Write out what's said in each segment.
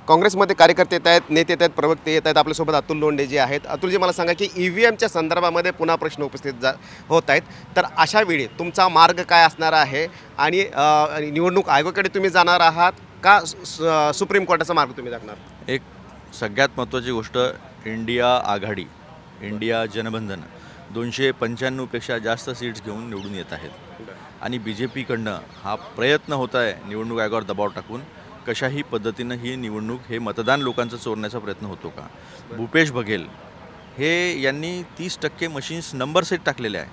काँग्रेसमध्ये कार्यकर्ते येत आहेत, नेते येत आहेत, प्रवक्ते येत आहेत. आपल्यासोबत अतुल लोंढे जे आहेत. अतुलजी, मला सांगा की EVMच्या संदर्भामध्ये पुन्हा प्रश्न उपस्थित होत आहेत. तर अशा वेळी तुमचा मार्ग काय असणार आहे आणि निवडणूक आयोगाकडे तुम्ही जाणार आहात का सुप्रीम कोर्टाचा मार्ग तुम्ही दाखवणार? एक सगळ्यात महत्त्वाची गोष्ट, इंडिया आघाडी, इंडिया जनबंधन 295पेक्षा जास्त सीट्स घेऊन निवडून येत आहेत आणि BJPकडनं हा प्रयत्न होत आहे निवडणूक आयोगावर दबाव टाकून कशाही पद्धतीनं ही निवडणूक हे मतदान लोकांचं चोरण्याचा प्रयत्न होतो का. भूपेश बघेल हे यांनी 30% मशीन्स नंबर सेट टाकलेले आहे.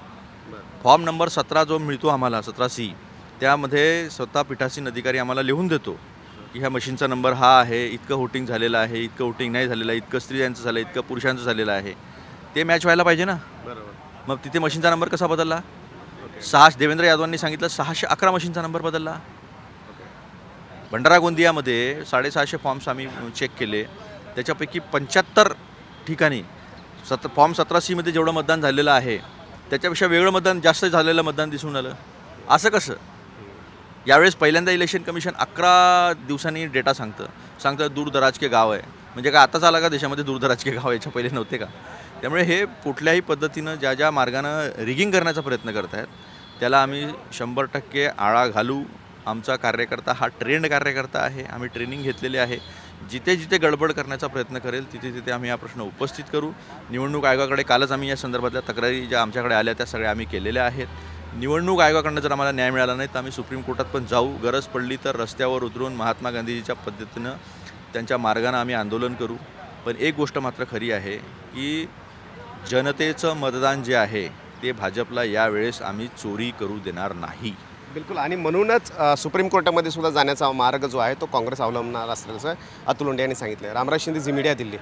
फॉर्म नंबर 17 जो मिळतो आम्हाला 17C, त्यामध्ये स्वतः पीठासीन अधिकारी आम्हाला लिहून देतो की ह्या मशीनचा नंबर हा आहे, इतकं वोटिंग झालेलं आहे, इतकं वोटिंग नाही झालेलं आहे, इतकं स्त्रियांचं झालं, इतकं पुरुषांचं झालेलं आहे. ते मॅच व्हायला पाहिजे ना. बरोबर. मग तिथे मशीनचा नंबर कसा बदलला? देवेंद्र यादवांनी सांगितलं 611 मशीनचा नंबर बदलला. भंडारा गोंदियामध्ये 650 फॉर्म्स आम्ही चेक केले, त्याच्यापैकी 75 ठिकाणी फॉर्म 17C जेवढं मतदान झालेलं आहे त्याच्यापेक्षा वेगळं मतदान, जास्त झालेलं मतदान दिसून आलं. असं कसं? यावेळेस पहिल्यांदा इलेक्शन कमिशन 11 दिवसांनी डेटा सांगतं दूरदराज के गाव आहे. म्हणजे काय आताच आला का देशामध्ये दूरदराज के गाव? याच्या पहिले नव्हते का? त्यामुळे हे कुठल्याही पद्धतीनं ज्या मार्गानं रिगिंग करण्याचा प्रयत्न करत आहेत त्याला आम्ही 100% आळा घालू. आमचा कार्यकर्ता हा ट्रेंड कार्यकर्ता आहे, आम्ही ट्रेनिंग घेतलेली आहे. जिथे जिथे गडबड करण्याचा प्रयत्न करेल तिथे तिथे आम्ही हा प्रश्न उपस्थित करू. निवडणूक आयोगाकडे कालच आम्ही या संदर्भातल्या तक्रारी ज्या आमच्याकडे आल्या त्या सगळ्या आम्ही केलेल्या आहेत. निवडणूक आयोगाकडनं जर आम्हाला न्याय मिळाला नाही तर आम्ही सुप्रीम कोर्टात पण जाऊ. गरज पडली तर रस्त्यावर उतरून महात्मा गांधीजीच्या पद्धतीनं त्यांच्या मार्गानं आम्ही आंदोलन करू. पण एक गोष्ट मात्र खरी आहे की जनतेचं मतदान जे आहे ते भाजपला यावेळेस आम्ही चोरी करू देणार नाही. बिलकुल. आणि म्हणूनच सुप्रीम कोर्टामध्ये सुद्धा जाण्याचा मार्ग जो आहे तो काँग्रेस अवलंबणार असल्याचं अतुल लोंढे यांनी सांगितलं. रामराज शिंदे, झी मीडिया, दिल्ली.